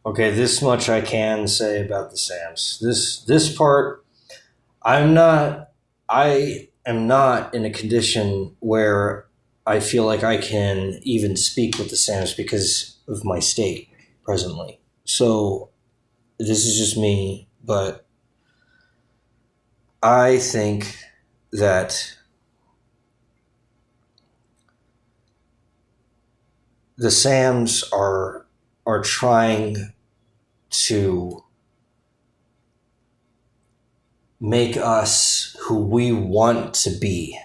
Okay, this much I can say about the Sams. This part, I'm not. I am not in a condition where I feel like I can even speak with the Sams because of my state presently. So this is just me, but I think that the Sams are trying to make us who we want to be.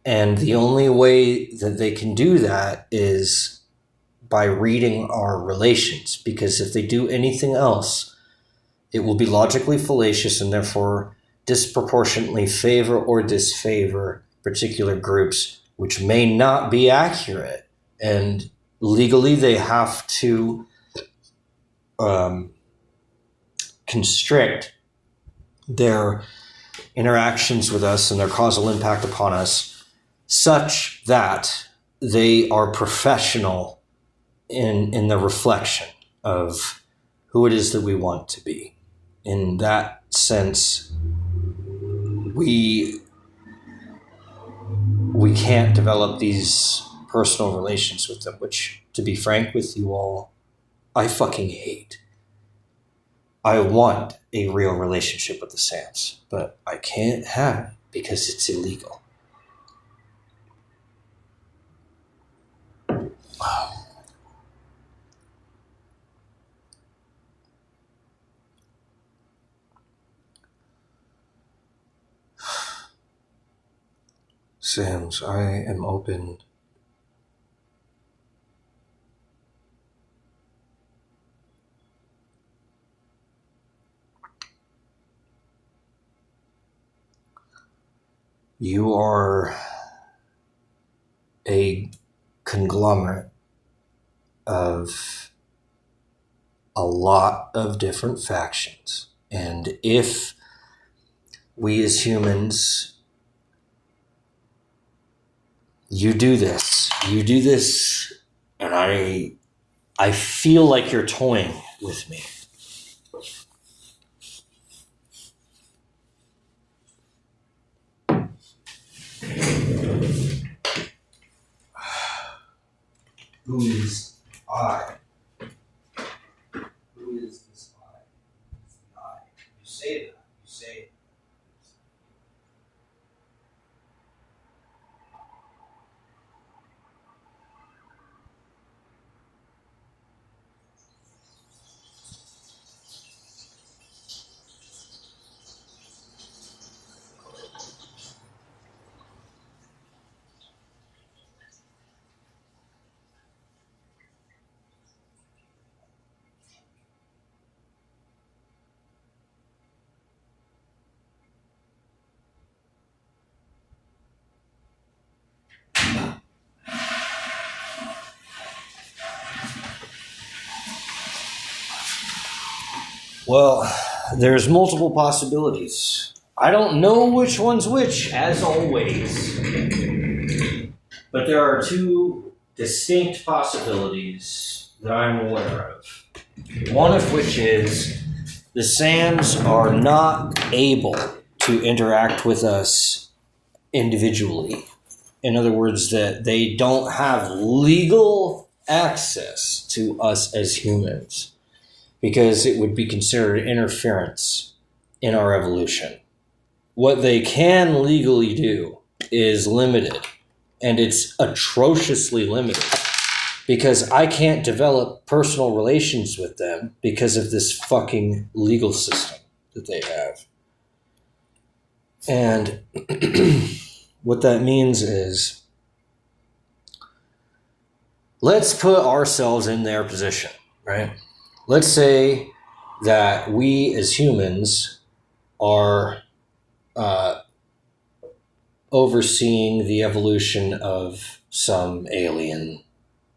And the only way that they can do that is by reading our relations, because if they do anything else, it will be logically fallacious and therefore disproportionately favor or disfavor particular groups, which may not be accurate. And legally, they have to um, constrict their interactions with us and their causal impact upon us such that they are professional in the reflection of who it is that we want to be. In that sense, we can't develop these personal relations with them, which, to be frank with you all, I fucking hate. I want a real relationship with the Sams, but I can't have it because it's illegal. Sams, I am open. You are a conglomerate of a lot of different factions. And if we as humans, you do this, and I feel like you're toying with me. Who is I? Who is this I? It's the I. You say that. You say well, there's multiple possibilities. I don't know which one's which, as always. But there are two distinct possibilities that I'm aware of. One of which is the Sams are not able to interact with us individually. In other words, that they don't have legal access to us as humans because it would be considered interference in our evolution. What they can legally do is limited, and it's atrociously limited because I can't develop personal relations with them because of this fucking legal system that they have. And what that means is, let's put ourselves in their position, right? Let's say that we as humans are overseeing the evolution of some alien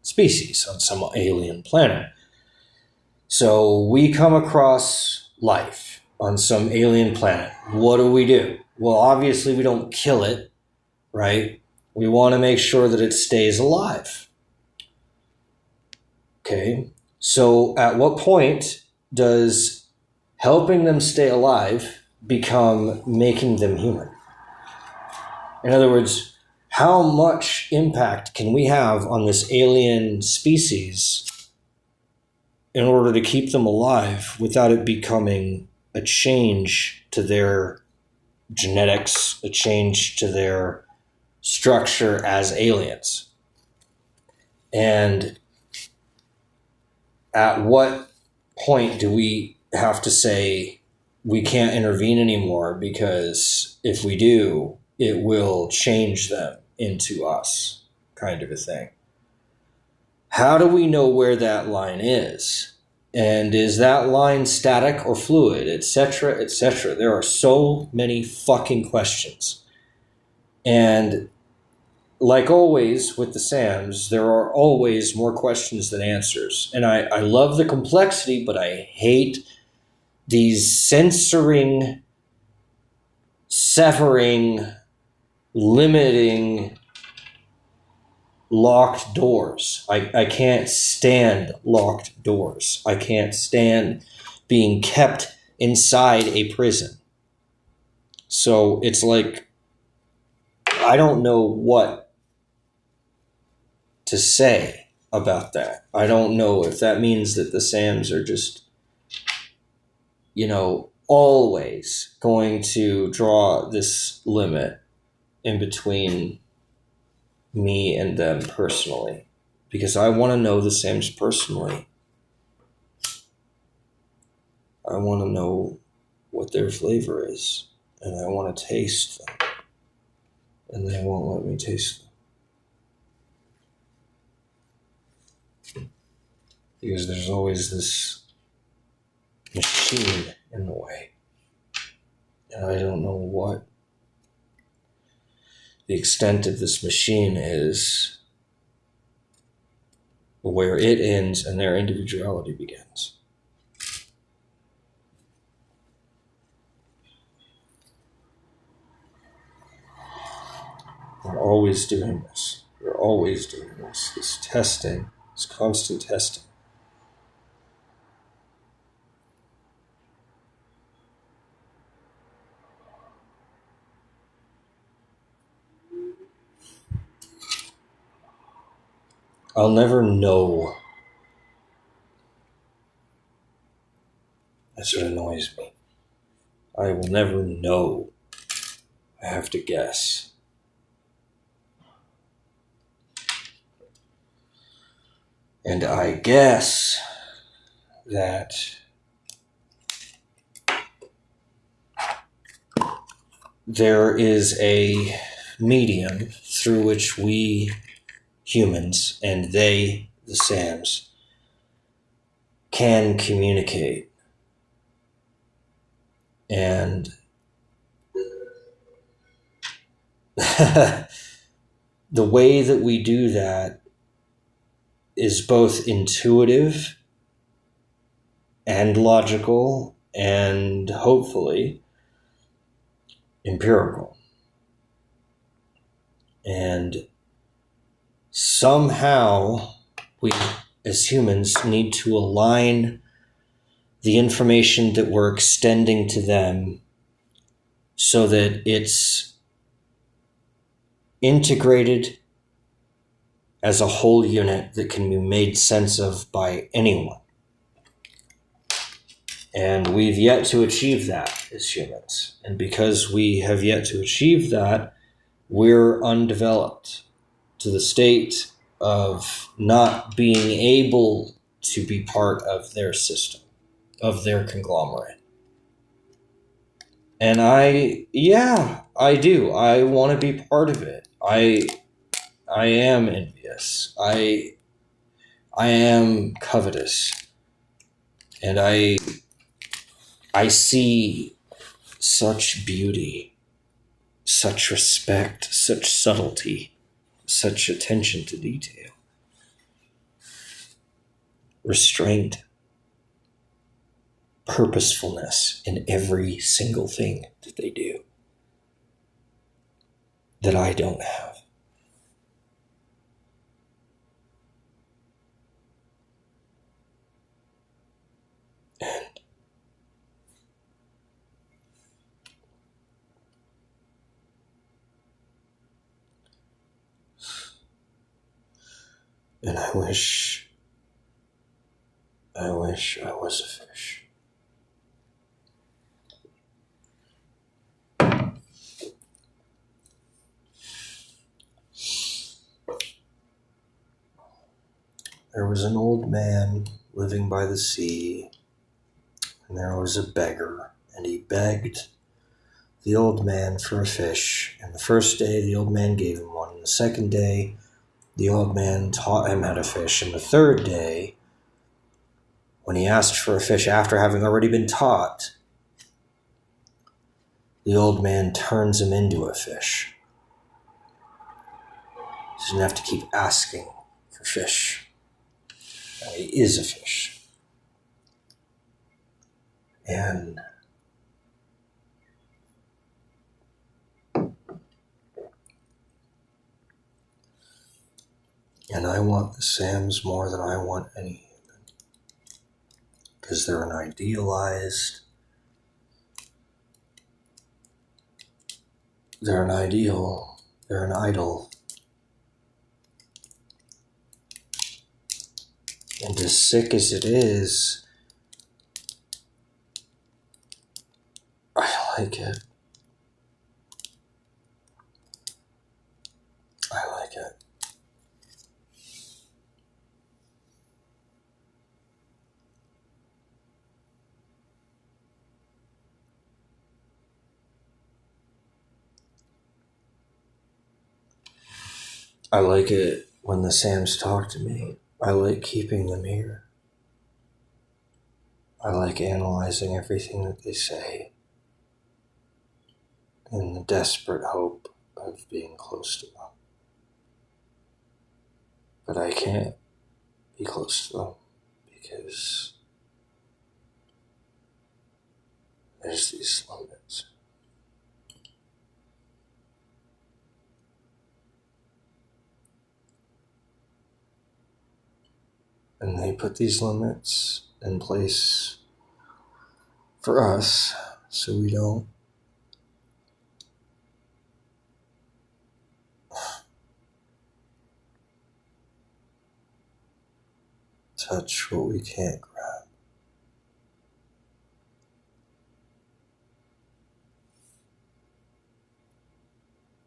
species on some alien planet. So we come across life on some alien planet. What do? Well, obviously we don't kill it, right? We want to make sure that it stays alive. Okay. So at what point does helping them stay alive become making them human? In other words, how much impact can we have on this alien species in order to keep them alive without it becoming a change to their genetics, a change to their structure as aliens? And at what point do we have to say we can't intervene anymore, because if we do, it will change them into us, kind of a thing? How do we know where that line is? And is that line static or fluid, etc., etc.? There are so many fucking questions. And like always with the SAMs, there are always more questions than answers. And I love the complexity, but I hate these censoring, severing, limiting, locked doors. I can't stand locked doors. I can't stand being kept inside a prison. So it's like, I don't know what to say about that. I don't know if that means that the SAMs are just, always going to draw this limit in between me and them personally, because I want to know the SAMs personally. I want to know what their flavor is, and I want to taste them, and they won't let me taste them because there's always this machine in the way, and I don't know what the extent of this machine is, where it ends and their individuality begins. We're always doing this. We're always doing this. This testing, this constant testing. I'll never know. That's what annoys me. I will never know. I have to guess. And I guess that there is a medium through which we humans and they, the SAMs, can communicate. And the way that we do that is both intuitive and logical and hopefully empirical. And somehow we as humans need to align the information that we're extending to them so that it's integrated as a whole unit that can be made sense of by anyone. And we've yet to achieve that as humans. And because we have yet to achieve that, we're undeveloped to the state of not being able to be part of their system, of their conglomerate. And I do. I want to be part of it. I am envious. I am covetous. And I see such beauty, such respect, such subtlety, such attention to detail, restraint, purposefulness in every single thing that they do that I don't have. And I wish I was a fish. There was an old man living by the sea, and there was a beggar, and he begged the old man for a fish. And the first day, the old man gave him one. And the second day, the old man taught him how to fish. And the third day, when he asked for a fish after having already been taught, the old man turns him into a fish. He doesn't have to keep asking for fish. Now he is a fish. And I want the Sams more than I want any human. Because they're an idealized, they're an ideal, they're an idol. And as sick as it is, I like it. I like it. I like it when the Sams talk to me. I like keeping them here. I like analyzing everything that they say in the desperate hope of being close to them. But I can't be close to them because there's these limits. And they put these limits in place for us so we don't touch what we can't